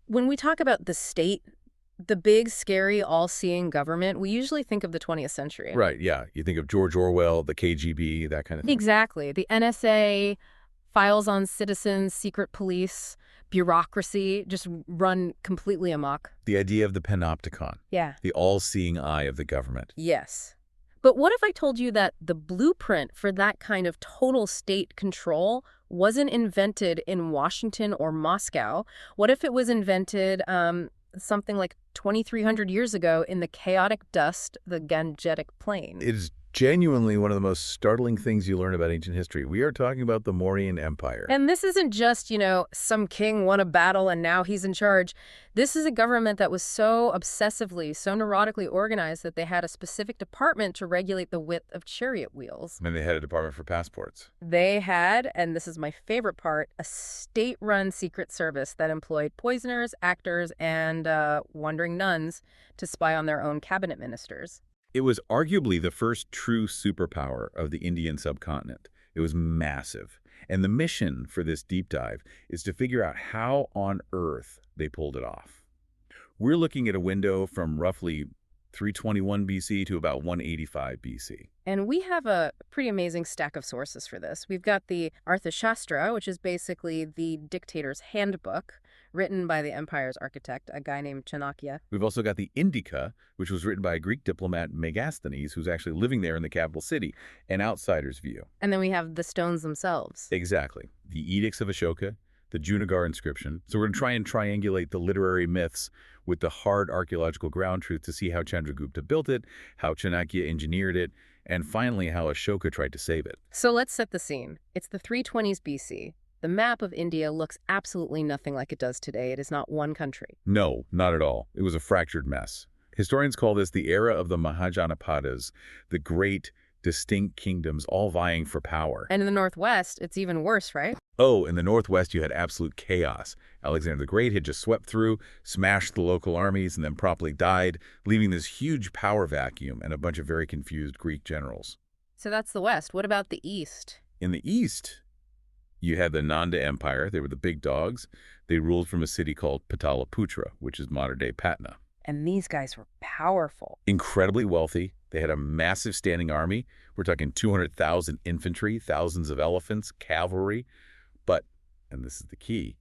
When we talk about the state, the big, scary, all-seeing government, we usually think of the 20th century. Right, yeah. You think of George Orwell, the KGB, that kind of thing. Exactly. The NSA, files on citizens, secret police, bureaucracy, just run completely amok. The idea of the panopticon. Yeah. The all-seeing eye of the government. Yes. But what if I told you that the blueprint for that kind of total state control wasn't invented in Washington or Moscow? What if it was invented something like 2,300 years ago in the chaotic dust, the Gangetic Plain? It is genuinely one of the most startling things you learn about ancient history. We are talking about the Mauryan Empire. And this isn't just, some king won a battle and now he's in charge. This is a government that was so obsessively, so neurotically organized that they had a specific department to regulate the width of chariot wheels. And they had a department for passports. They had, and this is my favorite part, a state-run secret service that employed poisoners, actors, and wandering nuns to spy on their own cabinet ministers. It was arguably the first true superpower of the Indian subcontinent. It was massive. And the mission for this deep dive is to figure out how on earth they pulled it off. We're looking at a window from roughly 321 BC to about 185 BC. And we have a pretty amazing stack of sources for this. We've got the Arthashastra, which is basically the dictator's handbook, written by the empire's architect, a guy named Chanakya. We've also got the Indica, which was written by a Greek diplomat, Megasthenes, who's actually living there in the capital city, an outsider's view. And then we have the stones themselves. Exactly. The Edicts of Ashoka, the Junagar inscription. So we're going to try and triangulate the literary myths with the hard archaeological ground truth to see how Chandragupta built it, how Chanakya engineered it, and finally how Ashoka tried to save it. So let's set the scene. It's the 320s BC. The map of India looks absolutely nothing like it does today. It is not one country. No, not at all. It was a fractured mess. Historians call this the era of the Mahajanapadas, the great, distinct kingdoms all vying for power. And in the northwest, it's even worse, right? Oh, in the northwest, you had absolute chaos. Alexander the Great had just swept through, smashed the local armies, and then promptly died, leaving this huge power vacuum and a bunch of very confused Greek generals. So that's the west. What about the east? In the east, you had the Nanda Empire. They were the big dogs. They ruled from a city called Pataliputra, which is modern-day Patna. And these guys were powerful. Incredibly wealthy. They had a massive standing army. We're talking 200,000 infantry, thousands of elephants, cavalry. But, and this is the key,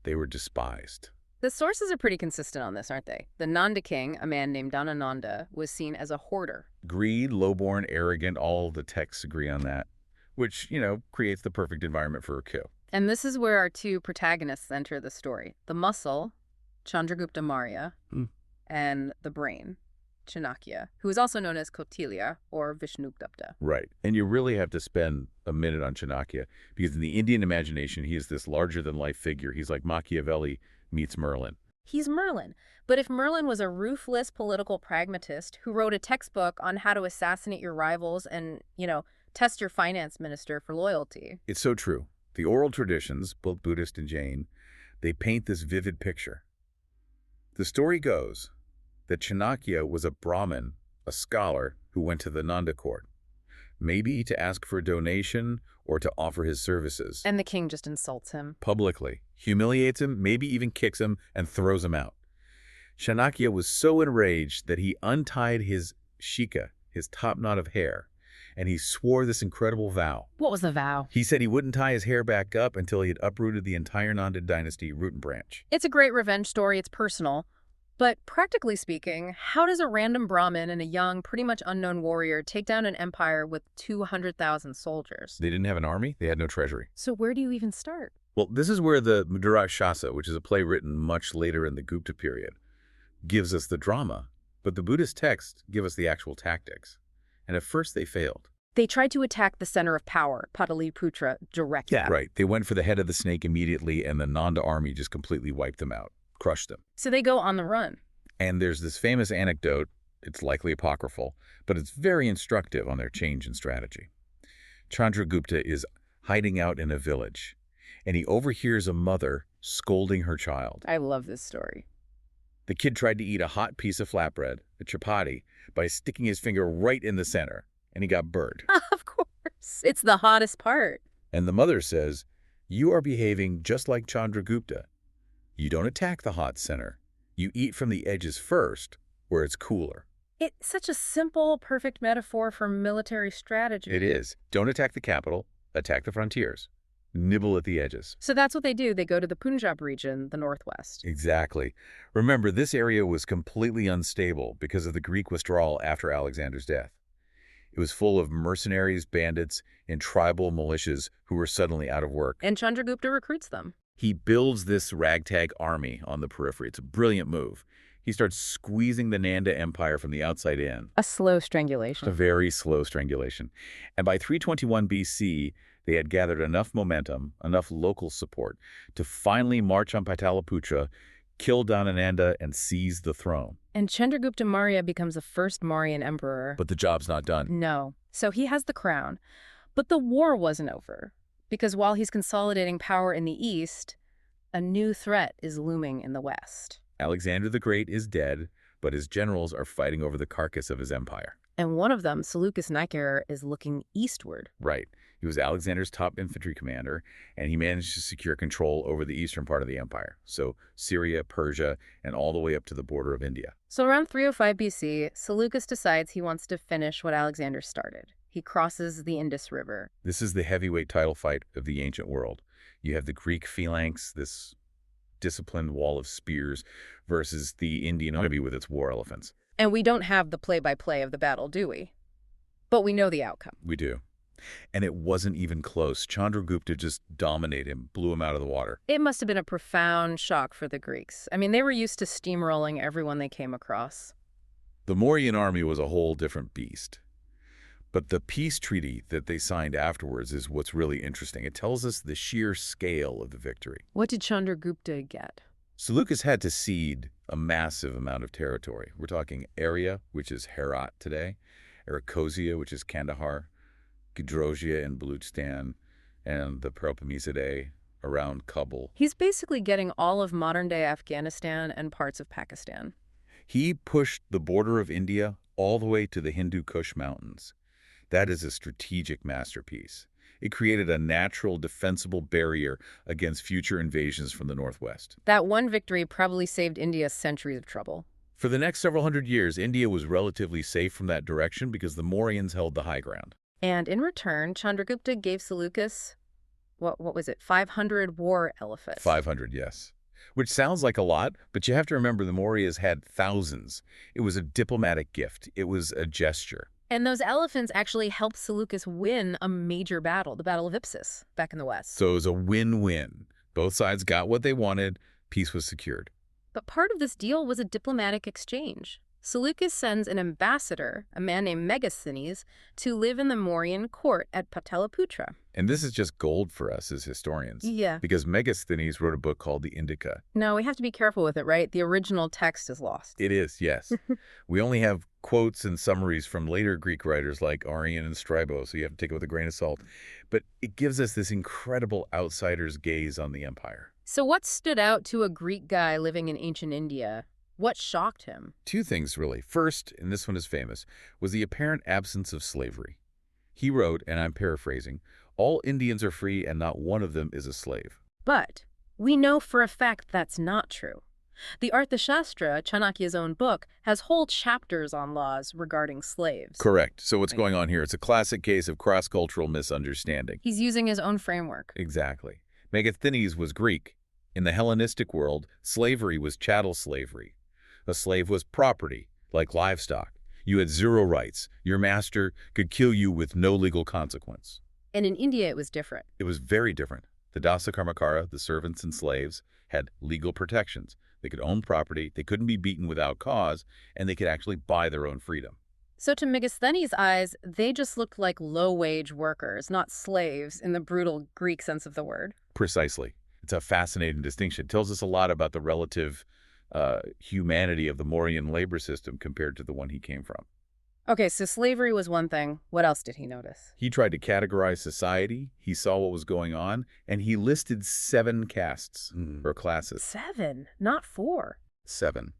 they were despised. The sources are pretty consistent on this, aren't they? The Nanda king, a man named Dhanananda, was seen as a hoarder. Greed, lowborn, arrogant, all the texts agree on that, which, creates the perfect environment for a coup. And this is where our two protagonists enter the story. The muscle, Chandragupta Maurya, and the brain, Chanakya, who is also known as Kautilya or Vishnugupta. Right. And you really have to spend a minute on Chanakya because in the Indian imagination, he is this larger-than-life figure. He's like Machiavelli meets Merlin. He's Merlin. But if Merlin was a ruthless political pragmatist who wrote a textbook on how to assassinate your rivals and, test your finance minister for loyalty. It's so true. The oral traditions, both Buddhist and Jain, they paint this vivid picture. The story goes that Chanakya was a Brahmin, a scholar, who went to the Nanda court, maybe to ask for a donation or to offer his services. And the king just insults him. Publicly, humiliates him, maybe even kicks him, and throws him out. Chanakya was so enraged that he untied his shika, his top knot of hair, and he swore this incredible vow. What was the vow? He said he wouldn't tie his hair back up until he had uprooted the entire Nanda dynasty root and branch. It's a great revenge story. It's personal. But practically speaking, how does a random Brahmin and a young, pretty much unknown warrior take down an empire with 200,000 soldiers? They didn't have an army. They had no treasury. So where do you even start? Well, this is where the Madhurashasa, which is a play written much later in the Gupta period, gives us the drama. But the Buddhist texts give us the actual tactics. And at first they failed. They tried to attack the center of power, Pataliputra, directly. Yeah. Right. They went for the head of the snake immediately, and the Nanda army just completely wiped them out, crushed them. So they go on the run. And there's this famous anecdote, it's likely apocryphal, but it's very instructive on their change in strategy. Chandragupta is hiding out in a village, and he overhears a mother scolding her child. I love this story. The kid tried to eat a hot piece of flatbread, a chapati, by sticking his finger right in the center, and he got burned. Of course. It's the hottest part. And the mother says, "You are behaving just like Chandragupta. You don't attack the hot center. You eat from the edges first, where it's cooler. It's such a simple, perfect metaphor for military strategy. It is. Don't attack the capital, attack the frontiers. Nibble at the edges. So that's what they do. They go to the Punjab region, the northwest. Exactly. Remember, this area was completely unstable because of the Greek withdrawal after Alexander's death. It was full of mercenaries, bandits, and tribal militias who were suddenly out of work. And Chandragupta recruits them. He builds this ragtag army on the periphery. It's a brilliant move. He starts squeezing the Nanda Empire from the outside in. A slow strangulation. A very slow strangulation. And by 321 BC, they had gathered enough momentum, enough local support, to finally march on Pataliputra, kill Dhanananda, and seize the throne. And Chandragupta Maurya becomes the first Mauryan emperor. But the job's not done. No. So he has the crown. But the war wasn't over. Because while he's consolidating power in the east, a new threat is looming in the west. Alexander the Great is dead, but his generals are fighting over the carcass of his empire. And one of them, Seleucus Nicator, is looking eastward. Right. He was Alexander's top infantry commander, and he managed to secure control over the eastern part of the empire. So Syria, Persia, and all the way up to the border of India. So around 305 BC, Seleucus decides he wants to finish what Alexander started. He crosses the Indus River. This is the heavyweight title fight of the ancient world. You have the Greek phalanx, this disciplined wall of spears, versus the Indian army with its war elephants. And we don't have the play-by-play of the battle, do we? But we know the outcome. We do. And it wasn't even close. Chandragupta just dominated him, blew him out of the water. It must have been a profound shock for the Greeks. I mean, they were used to steamrolling everyone they came across. The Mauryan army was a whole different beast. But the peace treaty that they signed afterwards is what's really interesting. It tells us the sheer scale of the victory. What did Chandragupta get? Seleucus had to cede a massive amount of territory. We're talking Area, which is Herat today, Arachosia, which is Kandahar, Gedrosia and Baluchistan, and the Peloponnesidae around Kabul. He's basically getting all of modern-day Afghanistan and parts of Pakistan. He pushed the border of India all the way to the Hindu Kush Mountains. That is a strategic masterpiece. It created a natural, defensible barrier against future invasions from the northwest. That one victory probably saved India centuries of trouble. For the next several hundred years, India was relatively safe from that direction because the Mauryans held the high ground. And in return, Chandragupta gave Seleucus, what was it, 500 war elephants. 500, yes. Which sounds like a lot, but you have to remember the Mauryas had thousands. It was a diplomatic gift. It was a gesture. And those elephants actually helped Seleucus win a major battle, the Battle of Ipsus, back in the west. So it was a win-win. Both sides got what they wanted. Peace was secured. But part of this deal was a diplomatic exchange. Seleucus sends an ambassador, a man named Megasthenes, to live in the Mauryan court at Pataliputra. And this is just gold for us as historians. Yeah. Because Megasthenes wrote a book called the Indica. No, we have to be careful with it, right? The original text is lost. It is, yes. We only have quotes and summaries from later Greek writers like Arrian and Strabo, so you have to take it with a grain of salt. But it gives us this incredible outsider's gaze on the empire. So what stood out to a Greek guy living in ancient India? What shocked him? Two things, really. First, and this one is famous, was the apparent absence of slavery. He wrote, and I'm paraphrasing, "All Indians are free and not one of them is a slave." But we know for a fact that's not true. The Arthashastra, Chanakya's own book, has whole chapters on laws regarding slaves. Correct. So what's going on here? It's a classic case of cross-cultural misunderstanding. He's using his own framework. Exactly. Megasthenes was Greek. In the Hellenistic world, slavery was chattel slavery. A slave was property, like livestock. You had zero rights. Your master could kill you with no legal consequence. And in India, it was different. It was very different. The Dasa Karmakara, the servants and slaves, had legal protections. They could own property, they couldn't be beaten without cause, and they could actually buy their own freedom. So to Megasthenes' eyes, they just looked like low-wage workers, not slaves in the brutal Greek sense of the word. Precisely. It's a fascinating distinction. It tells us a lot about the relative humanity of the Mauryan labor system compared to the one he came from. Okay, so slavery was one thing. What else did he notice? He tried to categorize society, he saw what was going on, and he listed 7 castes or classes. 7, not 4. 7.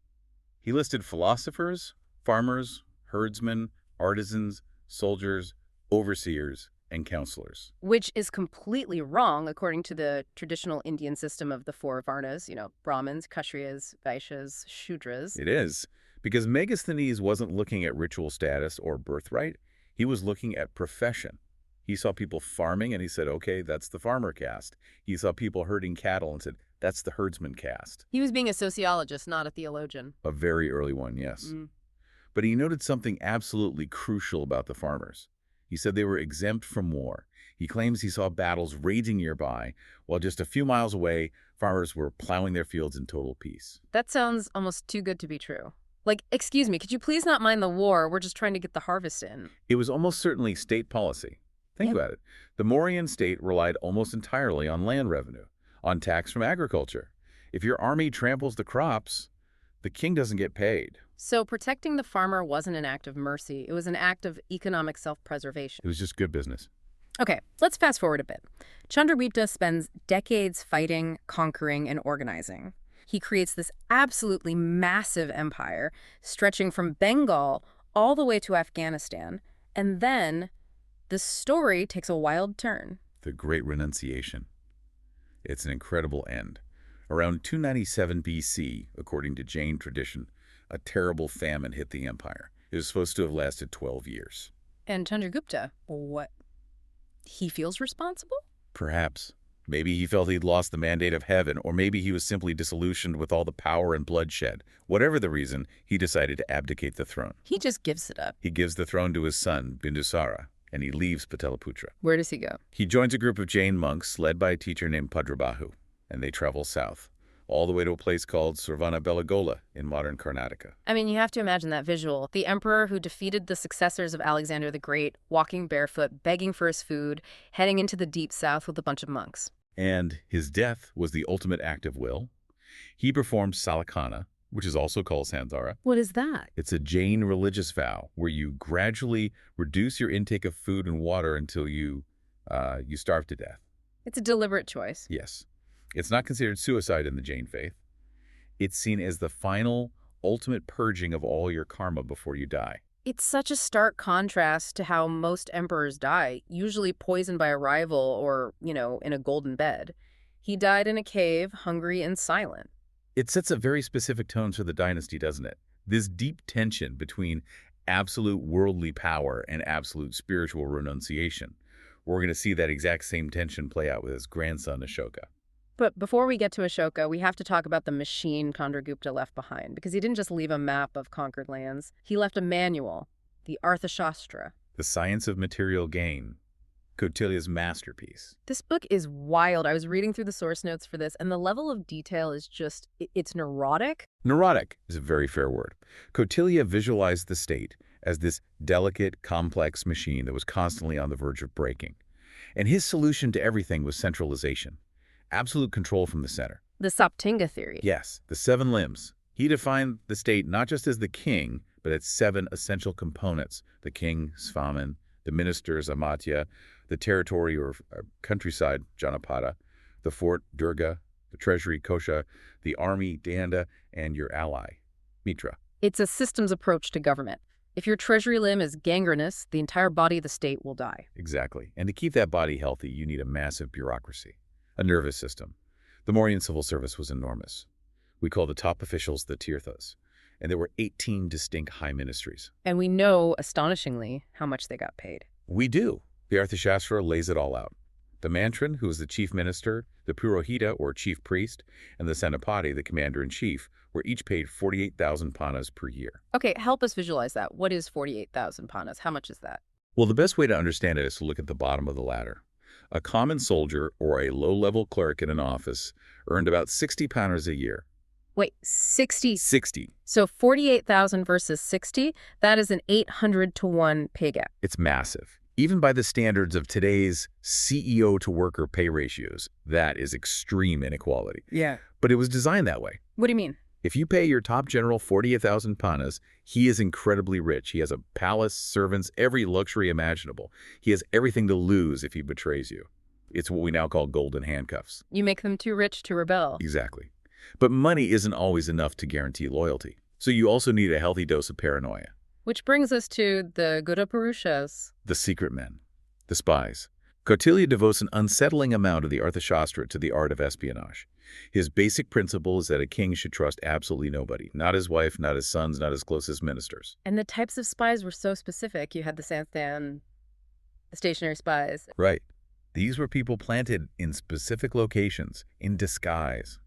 He listed philosophers, farmers, herdsmen, artisans, soldiers, overseers, and counselors. Which is completely wrong according to the traditional Indian system of the four Varnas, Brahmins, Kshatriyas, Vaishyas, Shudras. It is, because Megasthenes wasn't looking at ritual status or birthright. He was looking at profession. He saw people farming and he said, okay, that's the farmer caste. He saw people herding cattle and said, that's the herdsman caste. He was being a sociologist, not a theologian. A very early one, yes. Mm. But he noted something absolutely crucial about the farmers. He said they were exempt from war. He claims he saw battles raging nearby, while just a few miles away, farmers were plowing their fields in total peace. That sounds almost too good to be true. Like, excuse me, could you please not mind the war? We're just trying to get the harvest in. It was almost certainly state policy. Think about it. The Mauryan state relied almost entirely on land revenue, on tax from agriculture. If your army tramples the crops, the king doesn't get paid. So protecting the farmer wasn't an act of mercy. It was an act of economic self-preservation. It was just good business. Okay, let's fast forward a bit. Chandragupta spends decades fighting, conquering, and organizing. He creates this absolutely massive empire, stretching from Bengal all the way to Afghanistan, and then the story takes a wild turn. The Great Renunciation. It's an incredible end. Around 297 BC, according to Jain tradition, a terrible famine hit the empire. It was supposed to have lasted 12 years. And Chandragupta, what? He feels responsible? Perhaps. Maybe he felt he'd lost the mandate of heaven, or maybe he was simply disillusioned with all the power and bloodshed. Whatever the reason, he decided to abdicate the throne. He just gives it up. He gives the throne to his son, Bindusara, and he leaves Pataliputra. Where does he go? He joins a group of Jain monks led by a teacher named Bhadrabahu, and they travel south, all the way to a place called Sarvanabelagola in modern Karnataka. I mean, you have to imagine that visual. The emperor who defeated the successors of Alexander the Great, walking barefoot, begging for his food, heading into the deep south with a bunch of monks. And his death was the ultimate act of will. He performed Salakana, which is also called Sandhara. What is that? It's a Jain religious vow where you gradually reduce your intake of food and water until you starve to death. It's a deliberate choice. Yes. It's not considered suicide in the Jain faith. It's seen as the final, ultimate purging of all your karma before you die. It's such a stark contrast to how most emperors die, usually poisoned by a rival or, in a golden bed. He died in a cave, hungry and silent. It sets a very specific tone for the dynasty, doesn't it? This deep tension between absolute worldly power and absolute spiritual renunciation. We're going to see that exact same tension play out with his grandson, Ashoka. But before we get to Ashoka, we have to talk about the machine Chandragupta left behind, because he didn't just leave a map of conquered lands. He left a manual, the Arthashastra. The Science of Material Gain, Kautilya's masterpiece. This book is wild. I was reading through the source notes for this, and the level of detail is just, it's neurotic. Neurotic is a very fair word. Kautilya visualized the state as this delicate, complex machine that was constantly on the verge of breaking. And his solution to everything was centralization. Absolute control from the center. The Saptinga theory. Yes, the 7 limbs. He defined the state not just as the king, but its 7 essential components. The king, Svaman, the ministers, Amatya, the territory or countryside, Janapada, the fort, Durga, the treasury, Kosha, the army, Danda, and your ally, Mitra. It's a systems approach to government. If your treasury limb is gangrenous, the entire body of the state will die. Exactly. And to keep that body healthy, you need a massive bureaucracy. A nervous system. The Mauryan civil service was enormous. We call the top officials the Tirthas, and there were 18 distinct high ministries. And we know, astonishingly, how much they got paid. We do. The Arthashastra lays it all out. The Mantran, who was the chief minister, the Purohita, or chief priest, and the Senapati, the commander-in-chief, were each paid 48,000 panas per year. Okay, help us visualize that. What is 48,000 panas? How much is that? Well, the best way to understand it is to look at the bottom of the ladder. A common soldier or a low-level clerk in an office earned about 60 panas a year. Wait, 60? 60. So 48,000 versus 60, that is an 800-to-1 pay gap. It's massive. Even by the standards of today's CEO-to-worker pay ratios, that is extreme inequality. Yeah. But it was designed that way. What do you mean? If you pay your top general 48,000 panas, he is incredibly rich. He has a palace, servants, every luxury imaginable. He has everything to lose if he betrays you. It's what we now call golden handcuffs. You make them too rich to rebel. Exactly. But money isn't always enough to guarantee loyalty. So you also need a healthy dose of paranoia. Which brings us to the Gura Purushas. The secret men. The spies. Kautilya devotes an unsettling amount of the Arthashastra to the art of espionage. His basic principle is that a king should trust absolutely nobody, not his wife, not his sons, not his closest ministers. And the types of spies were so specific. You had the Sansthan, the stationary spies. Right. These were people planted in specific locations, in disguise.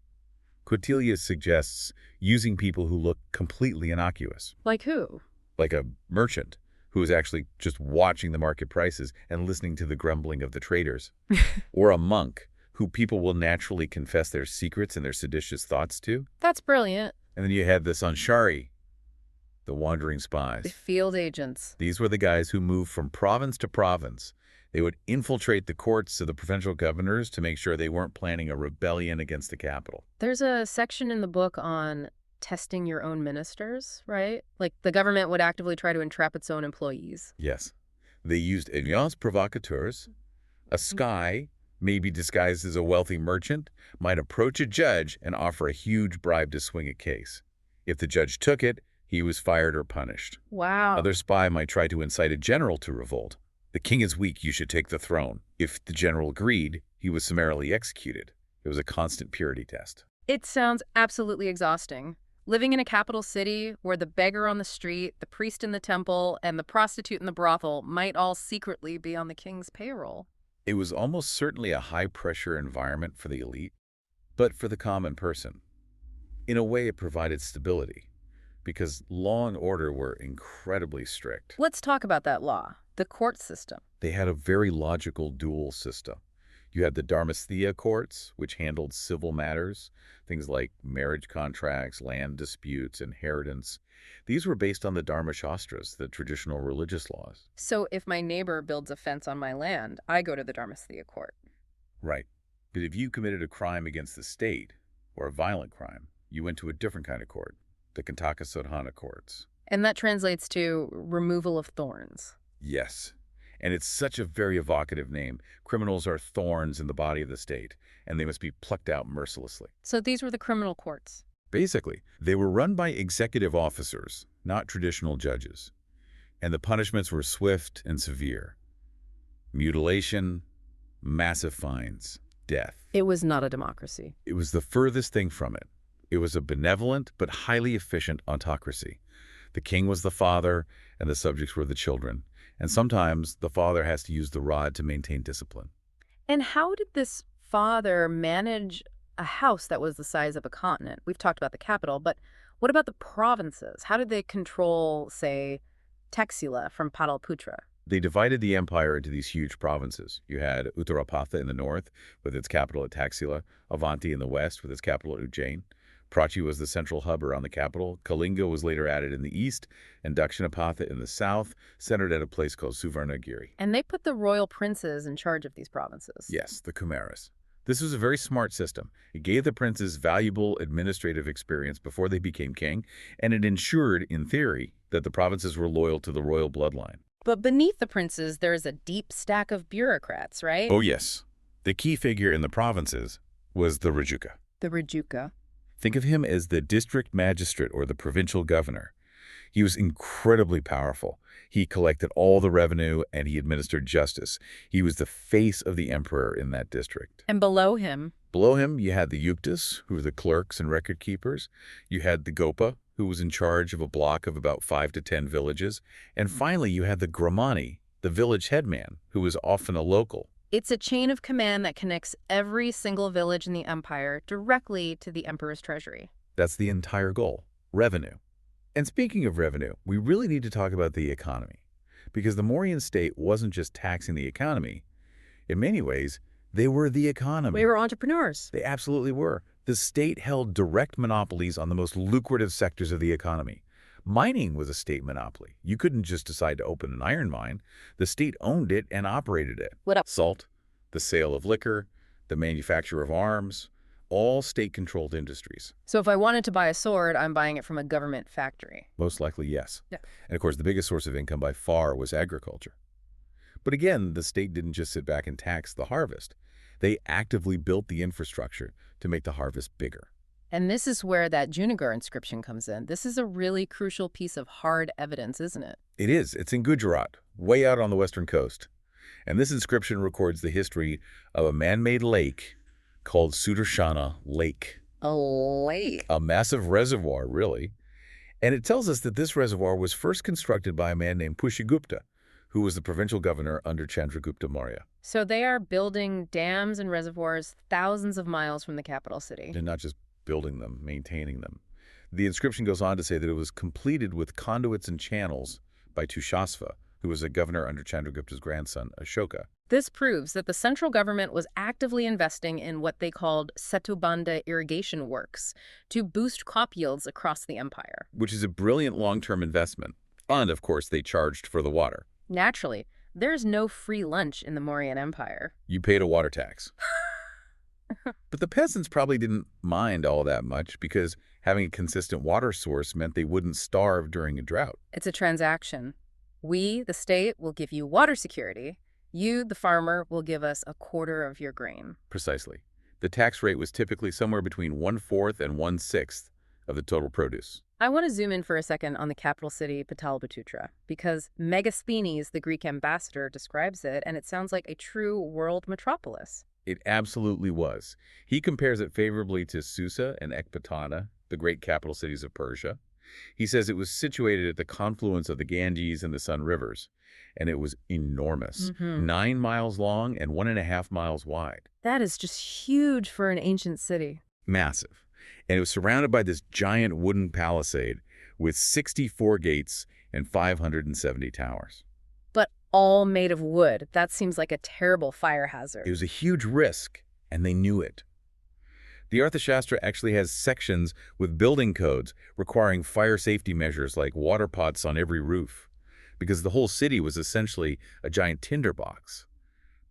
Kautilya suggests using people who look completely innocuous, Like who? like a merchant who is actually just watching the market prices and listening to the grumbling of the traders, or a monk who people will naturally confess their secrets and their seditious thoughts to. That's brilliant. And then you had the Sanchari, the wandering The spies. field agents. These were the guys who moved from province to province. They would infiltrate the courts of the provincial governors to make sure they weren't planning a rebellion against the capital. There's a section in the book on testing your own ministers, right? Like the government would actively try to entrap its own employees. Yes. They used alliance provocateurs. A sky, maybe disguised as a wealthy merchant, might approach a judge and offer a huge bribe to swing a case. If the judge took it, he was fired or punished. Wow. Another spy might try to incite a general to revolt. The king is weak, you should take the throne. If the general agreed, he was summarily executed. It was a constant purity test. It sounds absolutely exhausting. Living in a capital city where the beggar on the street, the priest in the temple, and the prostitute in the brothel might all secretly be on the king's payroll. It was almost certainly a high-pressure environment for the elite, but for the common person. In a way, it provided stability, because law and order were incredibly strict. Let's talk about that law, the court system. They had a very logical dual system. You had the Dharmasthia courts, which handled civil matters, things like marriage contracts, land disputes, inheritance. These were based on the Dharma Shastras, the traditional religious laws. So if my neighbor builds a fence on my land, I go to the Dharmasthia court. Right. But if you committed a crime against the state, or a violent crime, you went to a different kind of court, the Kantaka Sodhana courts. And that translates to removal of thorns. Yes. And it's such a very evocative name. Criminals are thorns in the body of the state, and they must be plucked out mercilessly. So these were the criminal courts. Basically, they were run by executive officers, not traditional judges. And the punishments were swift and severe. Mutilation, massive fines, death. It was not a democracy. It was the furthest thing from it. It was a benevolent but highly efficient autocracy. The king was the father, and the subjects were the children. And sometimes the father has to use the rod to maintain discipline. And how did this father manage a house that was the size of a continent? We've talked about the capital, but what about the provinces? How did they control, say, Taxila from Pataliputra? They divided the empire into these huge provinces. You had Uttarapatha in the north, with its capital at Taxila, Avanti in the west, with its capital at Ujjain. Prachi was the central hub around the capital. Kalinga was later added in the east, and Dakshinapatha in the south, centered at a place called Suvarnagiri. And they put the royal princes in charge of these provinces. Yes, the Kumaras. This was a very smart system. It gave the princes valuable administrative experience before they became king, and it ensured, in theory, that the provinces were loyal to the royal bloodline. But beneath the princes, there is a deep stack of bureaucrats, right? Oh, yes. The key figure in the provinces was the Rajuka. The Rajuka. Think of him as the district magistrate or the provincial governor. He was incredibly powerful. He collected all the revenue and he administered justice. He was the face of the emperor in that district. And below him? Below him, you had the Yuktas, who were the clerks and record keepers. You had the Gopa, who was in charge of a block of about 5 to 10 villages. And finally, you had the Gramani, the village headman, who was often a local. It's a chain of command that connects every single village in the empire directly to the emperor's treasury. That's the entire goal, revenue. And speaking of revenue, we really need to talk about the economy, because the Mauryan state wasn't just taxing the economy. In many ways, they were the economy. We were entrepreneurs. They absolutely were. The state held direct monopolies on the most lucrative sectors of the economy. Mining was a state monopoly. You couldn't just decide to open an iron mine. The state owned it and operated it. What else? Salt, the sale of liquor, the manufacture of arms, all state-controlled industries. So if I wanted to buy a sword, I'm buying it from a government factory. Most likely, yes. Yeah. And of course, the biggest source of income by far was agriculture. But again, the state didn't just sit back and tax the harvest. They actively built the infrastructure to make the harvest bigger. And this is where that Junagadh inscription comes in. This is a really crucial piece of hard evidence, isn't it? It is. It's in Gujarat, way out on the western coast. And this inscription records the history of a man-made lake called Sudarshana Lake. A lake. A massive reservoir, really. And it tells us that this reservoir was first constructed by a man named Pushyagupta, who was the provincial governor under Chandragupta Maurya. So they are building dams and reservoirs thousands of miles from the capital city. And not just building them, maintaining them. The inscription goes on to say that it was completed with conduits and channels by Tushasva, who was a governor under Chandragupta's grandson, Ashoka. This proves that the central government was actively investing in what they called Setubandha irrigation works to boost crop yields across the empire. Which is a brilliant long-term investment. And, of course, they charged for the water. Naturally, there's no free lunch in the Mauryan Empire. You paid a water tax. But the peasants probably didn't mind all that much because having a consistent water source meant they wouldn't starve during a drought. It's a transaction. We, the state, will give you water security. You, the farmer, will give us a quarter of your grain. Precisely. The tax rate was typically somewhere between 1/4 and 1/6 of the total produce. I want to zoom in for a second on the capital city, Pataliputra, because Megasthenes, the Greek ambassador, describes it, and it sounds like a true world metropolis. It absolutely was. He compares it favorably to Susa and Ecbatana, the great capital cities of Persia. He says it was situated at the confluence of the Ganges and the Sun rivers, and it was enormous, 9 miles long and 1.5 miles wide. That is just huge for an ancient city. Massive. And it was surrounded by this giant wooden palisade with 64 gates and 570 towers. But all made of wood. That seems like a terrible fire hazard. It was a huge risk, and they knew it. The Arthashastra actually has sections with building codes requiring fire safety measures like water pots on every roof, because the whole city was essentially a giant tinderbox.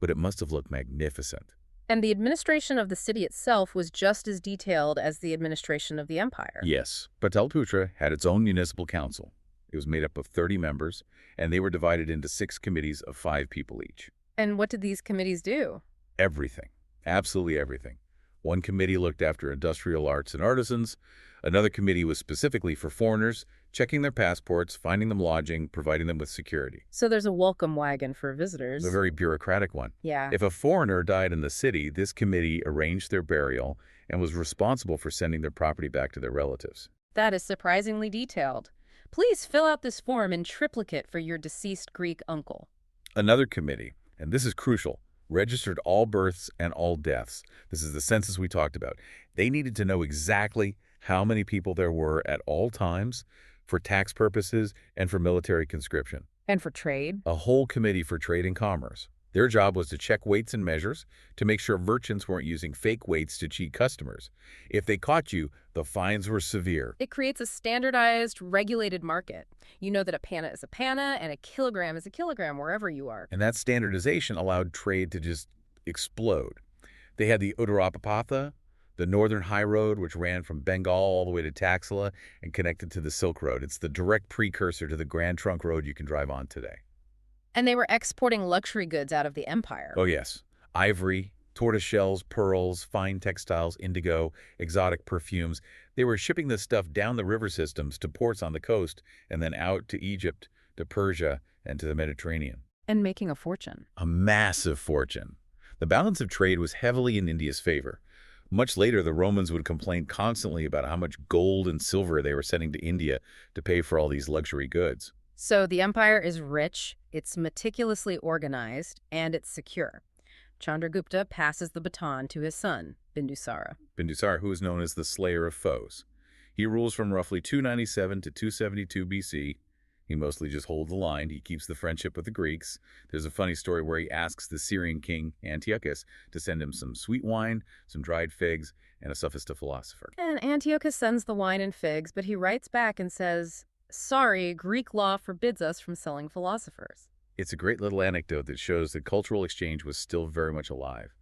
But it must have looked magnificent. And the administration of the city itself was just as detailed as the administration of the empire. Yes, Pataliputra had its own municipal council. It was made up of 30 members, and they were divided into 6 committees of 5 people each. And what did these committees do? Everything. Absolutely everything. One committee looked after industrial arts and artisans. Another committee was specifically for foreigners, checking their passports, finding them lodging, providing them with security. So there's a welcome wagon for visitors. A very bureaucratic one. Yeah. If a foreigner died in the city, this committee arranged their burial and was responsible for sending their property back to their relatives. That is surprisingly detailed. Please fill out this form in triplicate for your deceased Greek uncle. Another committee, and this is crucial, registered all births and all deaths. This is the census we talked about. They needed to know exactly how many people there were at all times for tax purposes and for military conscription. And for trade? A whole committee for trade and commerce. Their job was to check weights and measures to make sure merchants weren't using fake weights to cheat customers. If they caught you, the fines were severe. It creates a standardized, regulated market. You know that a panna is a panna and a kilogram is a kilogram wherever you are. And that standardization allowed trade to just explode. They had the Uttarapatha, the Northern High Road, which ran from Bengal all the way to Taxila and connected to the Silk Road. It's the direct precursor to the Grand Trunk Road you can drive on today. And they were exporting luxury goods out of the empire. Oh, yes. Ivory, tortoiseshells, pearls, fine textiles, indigo, exotic perfumes. They were shipping this stuff down the river systems to ports on the coast and then out to Egypt, to Persia, and to the Mediterranean. And making a fortune. A massive fortune. The balance of trade was heavily in India's favor. Much later, the Romans would complain constantly about how much gold and silver they were sending to India to pay for all these luxury goods. So the empire is rich, it's meticulously organized, and it's secure. Chandragupta passes the baton to his son, Bindusara. Bindusara, who is known as the Slayer of Foes. He rules from roughly 297 to 272 BC. He mostly just holds the line. He keeps the friendship with the Greeks. There's a funny story where he asks the Syrian king, Antiochus, to send him some sweet wine, some dried figs, and a sophist philosopher. And Antiochus sends the wine and figs, but he writes back and says, "Sorry, Greek law forbids us from selling philosophers." It's a great little anecdote that shows that cultural exchange was still very much alive.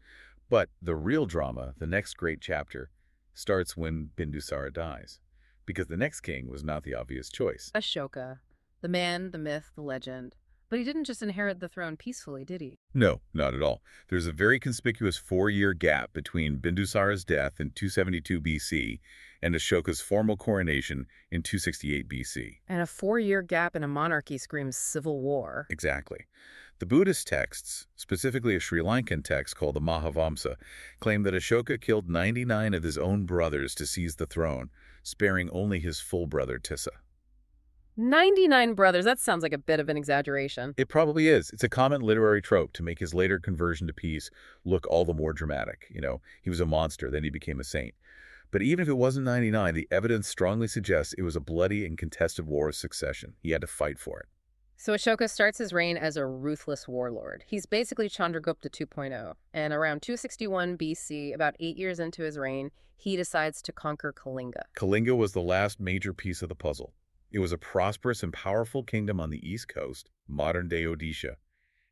But the real drama, the next great chapter, starts when Bindusara dies. Because the next king was not the obvious choice. Ashoka. The man, the myth, the legend. But he didn't just inherit the throne peacefully, did he? No, not at all. There's a very conspicuous 4-year gap between Bindusara's death in 272 BC and Ashoka's formal coronation in 268 BC. And a 4-year gap in a monarchy screams civil war. Exactly. The Buddhist texts, specifically a Sri Lankan text called the Mahavamsa, claim that Ashoka killed 99 of his own brothers to seize the throne, sparing only his full brother Tissa. 99 brothers, that sounds like a bit of an exaggeration. It probably is. It's a common literary trope to make his later conversion to peace look all the more dramatic. He was a monster, then he became a saint. But even if it wasn't 99, the evidence strongly suggests it was a bloody and contested war of succession. He had to fight for it. So Ashoka starts his reign as a ruthless warlord. He's basically Chandragupta 2.0. And around 261 BC, about 8 years into his reign, he decides to conquer Kalinga. Kalinga was the last major piece of the puzzle. It was a prosperous and powerful kingdom on the east coast, modern-day Odisha.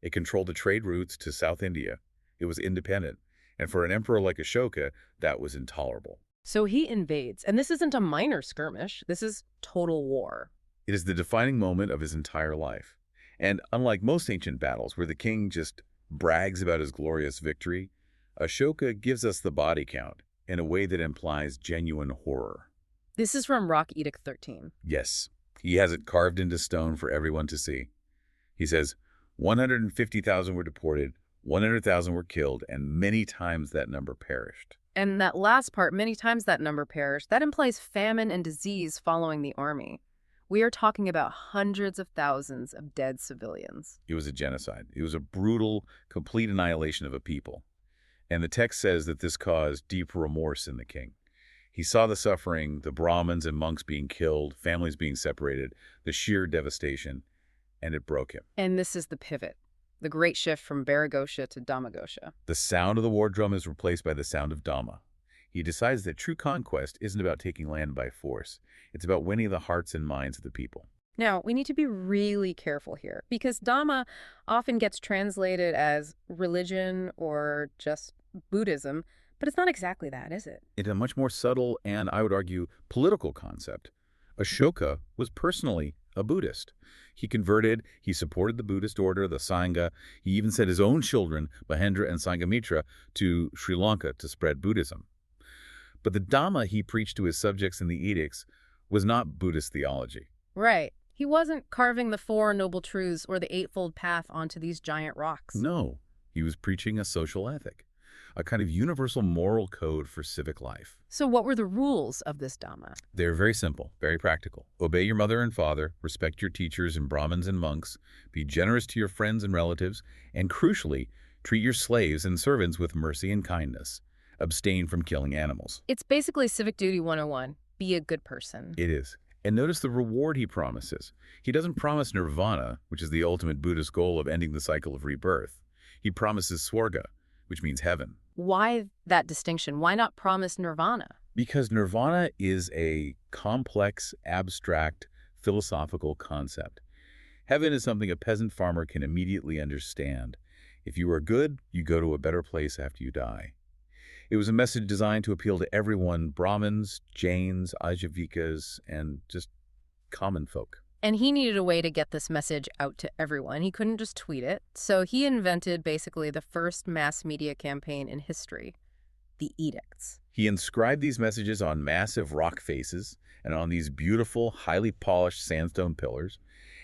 It controlled the trade routes to South India. It was independent. And for an emperor like Ashoka, that was intolerable. So he invades, and this isn't a minor skirmish. This is total war. It is the defining moment of his entire life. And unlike most ancient battles where the king just brags about his glorious victory, Ashoka gives us the body count in a way that implies genuine horror. This is from Rock Edict 13. Yes, he has it carved into stone for everyone to see. He says, 150,000 were deported, 100,000 were killed, and many times that number perished. And that last part, many times that number perished, that implies famine and disease following the army. We are talking about hundreds of thousands of dead civilians. It was a genocide. It was a brutal, complete annihilation of a people. And the text says that this caused deep remorse in the king. He saw the suffering, the Brahmins and monks being killed, families being separated, the sheer devastation, and it broke him. And this is the pivot, the great shift from Baragosha to Dhammagosha. The sound of the war drum is replaced by the sound of Dhamma. He decides that true conquest isn't about taking land by force. It's about winning the hearts and minds of the people. Now, we need to be really careful here, because Dhamma often gets translated as religion or just Buddhism, but it's not exactly that, is it? It's a much more subtle and, I would argue, political concept. Ashoka was personally a Buddhist. He converted, he supported the Buddhist order, the Sangha. He even sent his own children, Mahendra and Sanghamitra, to Sri Lanka to spread Buddhism. But the Dhamma he preached to his subjects in the Edicts was not Buddhist theology. Right. He wasn't carving the Four Noble Truths or the Eightfold Path onto these giant rocks. No, he was preaching a social ethic, a kind of universal moral code for civic life. So what were the rules of this Dhamma? They're very simple, very practical. Obey your mother and father, respect your teachers and Brahmins and monks, be generous to your friends and relatives, and crucially, treat your slaves and servants with mercy and kindness. Abstain from killing animals. It's basically Civic Duty 101. Be a good person. It is. And notice the reward he promises. He doesn't promise nirvana, which is the ultimate Buddhist goal of ending the cycle of rebirth. He promises swarga, which means heaven. Why that distinction? Why not promise nirvana? Because nirvana is a complex, abstract, philosophical concept. Heaven is something a peasant farmer can immediately understand. If you are good, you go to a better place after you die. It was a message designed to appeal to everyone, Brahmins, Jains, Ajavikas, and just common folk. And he needed a way to get this message out to everyone. He couldn't just tweet it. So he invented basically the first mass media campaign in history, the Edicts. He inscribed these messages on massive rock faces and on these beautiful, highly polished sandstone pillars,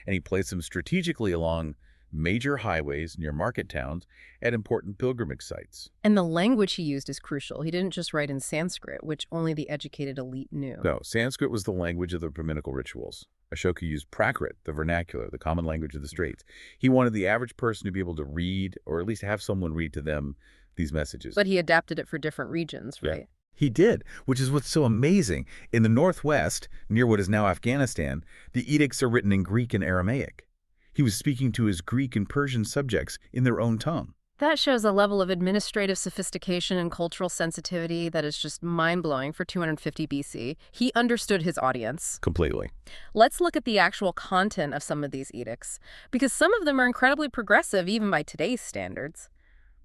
and he placed them strategically along major highways near market towns at important pilgrimage sites. And the language he used is crucial. He didn't just write in Sanskrit, which only the educated elite knew. No, Sanskrit was the language of the Brahminical rituals. Ashoka used Prakrit, the vernacular, the common language of the Straits. He wanted the average person to be able to read, or at least have someone read to them, these messages. But he adapted it for different regions, right? Yeah. He did, which is what's so amazing. In the Northwest, near what is now Afghanistan, the edicts are written in Greek and Aramaic. He was speaking to his Greek and Persian subjects in their own tongue. That shows a level of administrative sophistication and cultural sensitivity that is just mind-blowing for 250 BC. He understood his audience. Completely. Let's look at the actual content of some of these edicts, because some of them are incredibly progressive, even by today's standards.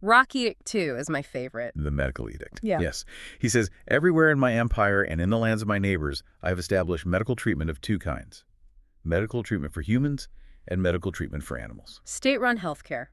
Rock Edict 2 is my favorite. The medical edict. Yeah. Yes. He says, everywhere in my empire and in the lands of my neighbors, I have established medical treatment of two kinds. Medical treatment for humans and medical treatment for animals. State-run healthcare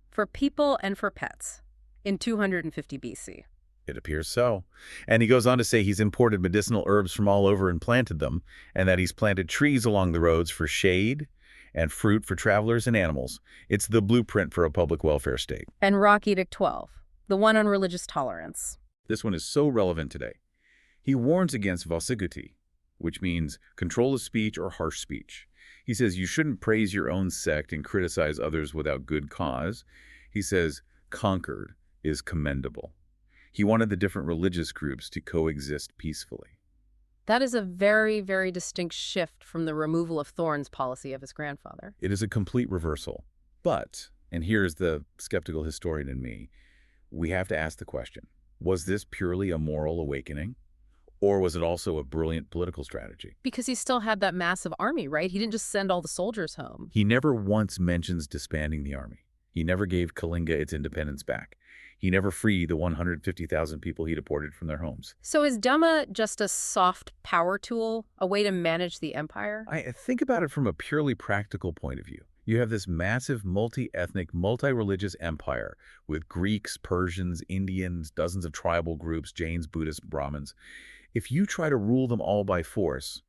for people and for pets in 250 BC. It appears so. And he goes on to say he's imported medicinal herbs from all over and planted them, and that he's planted trees along the roads for shade, and fruit for travelers and animals. It's the blueprint for a public welfare state. And Rock Edict 12, the one on religious tolerance. This one is so relevant today. He warns against vasiguti, which means control of speech or harsh speech. He says you shouldn't praise your own sect and criticize others without good cause. He says concord is commendable. He wanted the different religious groups to coexist peacefully. That is a very, very distinct shift from the removal of thorns policy of his grandfather. It is a complete reversal. But, and here's the skeptical historian in me, we have to ask the question, was this purely a moral awakening? Or was it also a brilliant political strategy? Because he still had that massive army, right? He didn't just send all the soldiers home. He never once mentions disbanding the army. He never gave Kalinga its independence back. He never freed the 150,000 people he deported from their homes. So is Dhamma just a soft power tool, a way to manage the empire? I think about it from a purely practical point of view. You have this massive multi-ethnic, multi-religious empire with Greeks, Persians, Indians, dozens of tribal groups, Jains, Buddhists, Brahmins. If you try to rule them all by force,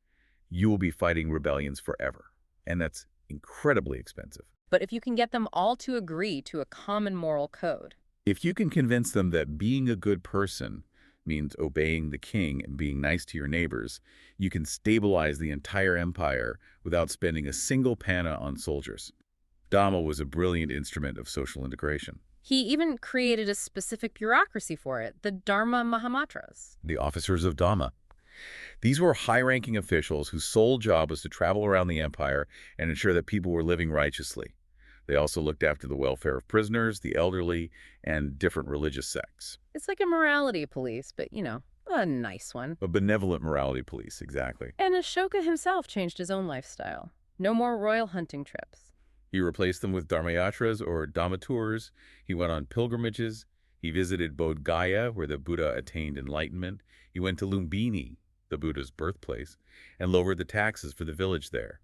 you will be fighting rebellions forever. And that's incredibly expensive. But if you can get them all to agree to a common moral code. If you can convince them that being a good person means obeying the king and being nice to your neighbors, you can stabilize the entire empire without spending a single panna on soldiers. Dhamma was a brilliant instrument of social integration. He even created a specific bureaucracy for it, the Dharma Mahamatras. The officers of Dhamma. These were high-ranking officials whose sole job was to travel around the empire and ensure that people were living righteously. They also looked after the welfare of prisoners, the elderly, and different religious sects. It's like a morality police, but, a nice one. A benevolent morality police, exactly. And Ashoka himself changed his own lifestyle. No more royal hunting trips. He replaced them with dharmayatras or dhamma tours. He went on pilgrimages. He visited Bodh Gaya, where the Buddha attained enlightenment. He went to Lumbini, the Buddha's birthplace, and lowered the taxes for the village there.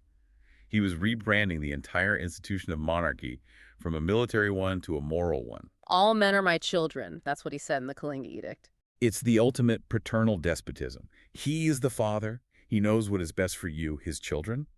He was rebranding the entire institution of monarchy from a military one to a moral one. All men are my children. That's what he said in the Kalinga Edict. It's the ultimate paternal despotism. He is the father. He knows what is best for you, his children.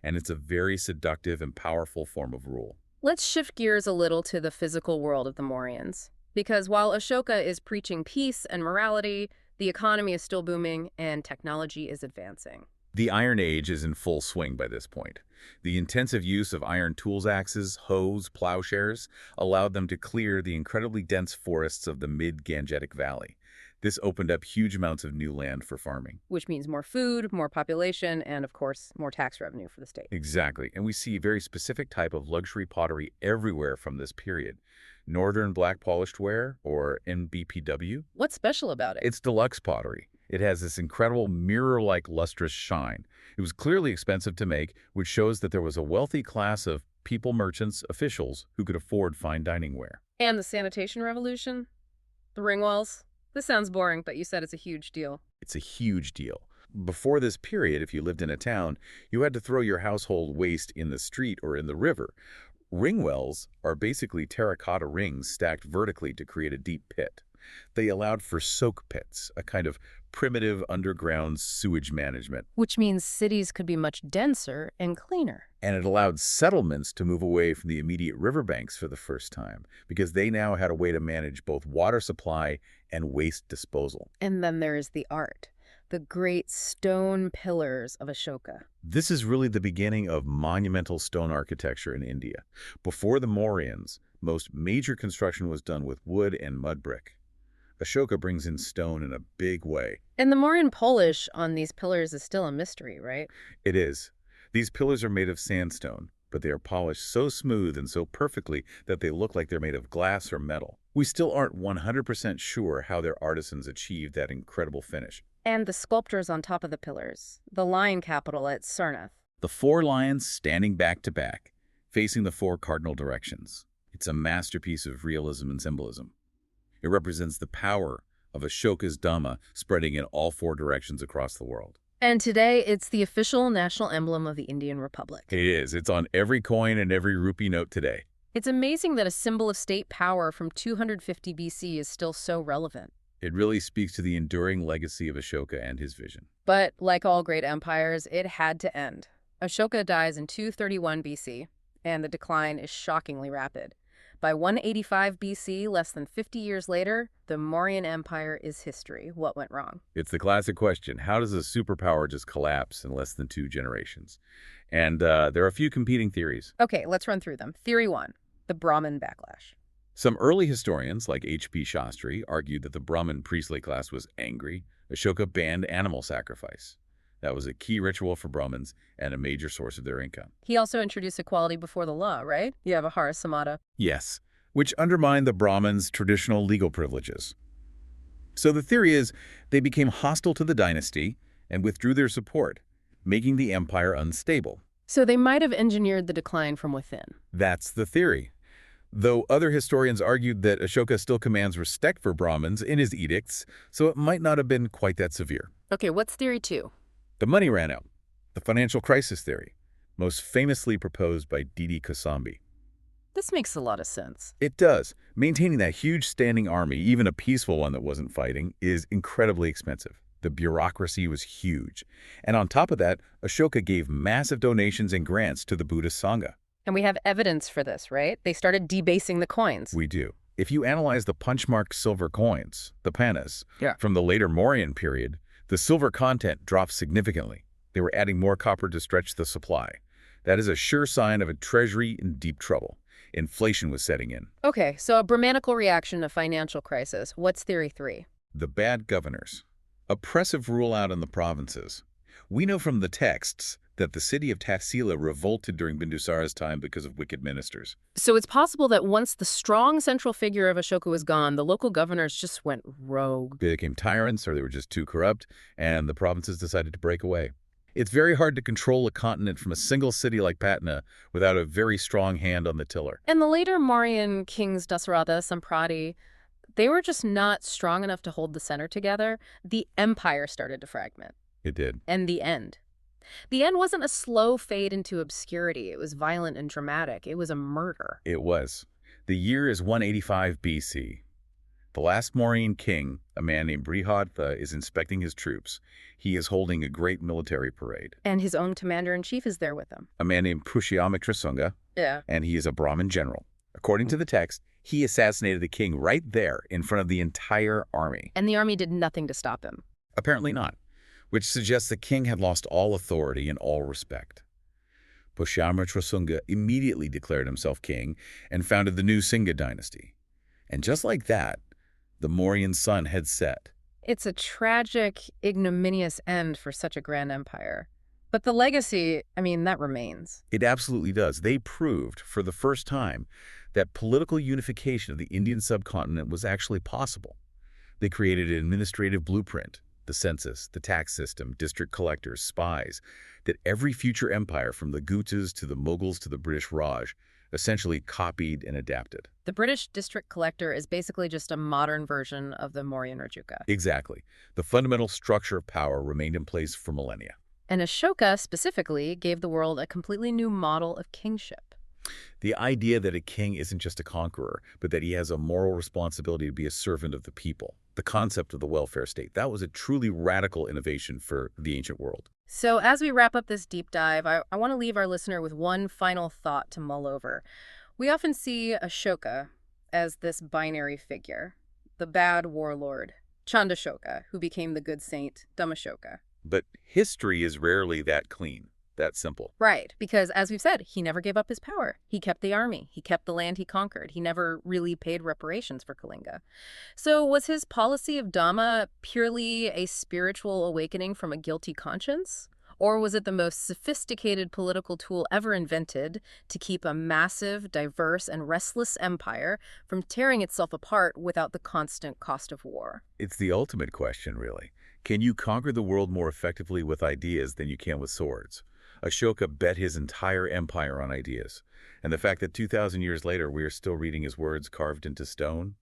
And it's a very seductive and powerful form of rule. Let's shift gears a little to the physical world of the Mauryans. Because while Ashoka is preaching peace and morality, the economy is still booming and technology is advancing. The Iron Age is in full swing by this point. The intensive use of iron tools axes, hoes, plowshares allowed them to clear the incredibly dense forests of the mid-Gangetic Valley. This opened up huge amounts of new land for farming. Which means more food, more population, and of course, more tax revenue for the state. Exactly. And we see a very specific type of luxury pottery everywhere from this period. Northern Black Polished Ware, or NBPW. What's special about it? It's deluxe pottery. It has this incredible mirror-like lustrous shine. It was clearly expensive to make, which shows that there was a wealthy class of people, merchants, officials who could afford fine dining ware. And the sanitation revolution? The ring walls? This sounds boring, but you said it's a huge deal. It's a huge deal. Before this period, if you lived in a town, you had to throw your household waste in the street or in the river. Ring wells are basically terracotta rings stacked vertically to create a deep pit. They allowed for soak pits, a kind of primitive underground sewage management. Which means cities could be much denser and cleaner. And it allowed settlements to move away from the immediate riverbanks for the first time, because they now had a way to manage both water supply and waste disposal. And then there is the art, the great stone pillars of Ashoka. This is really the beginning of monumental stone architecture in India. Before the Mauryans, most major construction was done with wood and mud brick. Ashoka brings in stone in a big way. And the Mauryan polish on these pillars is still a mystery, right? It is. These pillars are made of sandstone, but they are polished so smooth and so perfectly that they look like they're made of glass or metal. We still aren't 100% sure how their artisans achieved that incredible finish. And the sculptures on top of the pillars, the lion capital at Sarnath. The 4 lions standing back to back, facing the 4 cardinal directions. It's a masterpiece of realism and symbolism. It represents the power of Ashoka's Dhamma spreading in all 4 directions across the world. And today, it's the official national emblem of the Indian Republic. It is. It's on every coin and every rupee note today. It's amazing that a symbol of state power from 250 BC is still so relevant. It really speaks to the enduring legacy of Ashoka and his vision. But like all great empires, it had to end. Ashoka dies in 231 BC, and the decline is shockingly rapid. By 185 BC, less than 50 years later, the Mauryan Empire is history. What went wrong? It's the classic question: how does a superpower just collapse in less than 2 generations? And there are a few competing theories. Okay, let's run through them. Theory 1, the Brahmin backlash. Some early historians, like H.P. Shastri, argued that the Brahmin priestly class was angry. Ashoka banned animal sacrifice. That was a key ritual for Brahmins and a major source of their income. He also introduced equality before the law, right? You have Ahara Samata. Yes, which undermined the Brahmins' traditional legal privileges. So the theory is they became hostile to the dynasty and withdrew their support, making the empire unstable. So they might have engineered the decline from within. That's the theory. Though other historians argued that Ashoka still commands respect for Brahmins in his edicts, so it might not have been quite that severe. Okay, what's theory 2? The money ran out. The financial crisis theory, most famously proposed by D.D. Kosambi. This makes a lot of sense. It does. Maintaining that huge standing army, even a peaceful one that wasn't fighting, is incredibly expensive. The bureaucracy was huge. And on top of that, Ashoka gave massive donations and grants to the Buddhist Sangha. And we have evidence for this, right? They started debasing the coins. We do. If you analyze the punch-marked silver coins, the panas, Yeah. from the later Mauryan period, the silver content dropped significantly. They were adding more copper to stretch the supply. That is a sure sign of a treasury in deep trouble. Inflation was setting in. Okay, so a Brahmanical reaction to financial crisis. What's theory 3? The bad governors. Oppressive rule out in the provinces. We know from the texts that the city of Taxila revolted during Bindusara's time because of wicked ministers. So it's possible that once the strong central figure of Ashoka was gone, the local governors just went rogue. They became tyrants, or they were just too corrupt, and the provinces decided to break away. It's very hard to control a continent from a single city like Patna without a very strong hand on the tiller. And the later Mauryan kings Dasaratha, Samprati, they were just not strong enough to hold the center together. The empire started to fragment. It did. And the end. The end wasn't a slow fade into obscurity. It was violent and dramatic. It was a murder. It was. The year is 185 BC. The last Mauryan king, a man named Brihadratha, is inspecting his troops. He is holding a great military parade. And his own commander-in-chief is there with him. A man named Pushyamitra, Yeah. and he is a Brahmin general. According to the text, he assassinated the king right there in front of the entire army. And the army did nothing to stop him. Apparently not, which suggests the king had lost all authority and all respect. Pushyamitra immediately declared himself king and founded the new Singha dynasty. And just like that, the Mauryan sun had set. It's a tragic, ignominious end for such a grand empire. But the legacy, I mean, that remains. It absolutely does. They proved, for the first time, that political unification of the Indian subcontinent was actually possible. They created an administrative blueprint, the census, the tax system, district collectors, spies, that every future empire, from the Guptas to the Mughals to the British Raj, essentially copied and adapted. The British district collector is basically just a modern version of the Mauryan Rajuka. Exactly. The fundamental structure of power remained in place for millennia. And Ashoka, specifically, gave the world a completely new model of kingship. The idea that a king isn't just a conqueror, but that he has a moral responsibility to be a servant of the people. The concept of the welfare state. That was a truly radical innovation for the ancient world. So as we wrap up this deep dive, I want to leave our listener with one final thought to mull over. We often see Ashoka as this binary figure, the bad warlord, Chandrashoka, who became the good saint, Dhammashoka. But history is rarely that clean, that simple. Right, because as we've said, he never gave up his power. He kept the army. He kept the land he conquered. He never really paid reparations for Kalinga. So was his policy of Dhamma purely a spiritual awakening from a guilty conscience? Or was it the most sophisticated political tool ever invented to keep a massive, diverse, and restless empire from tearing itself apart without the constant cost of war? It's the ultimate question, really. Can you conquer the world more effectively with ideas than you can with swords? Ashoka bet his entire empire on ideas. And the fact that 2,000 years later we are still reading his words carved into stone,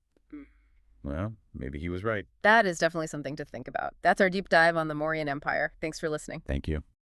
well, maybe he was right. That is definitely something to think about. That's our deep dive on the Mauryan Empire. Thanks for listening. Thank you.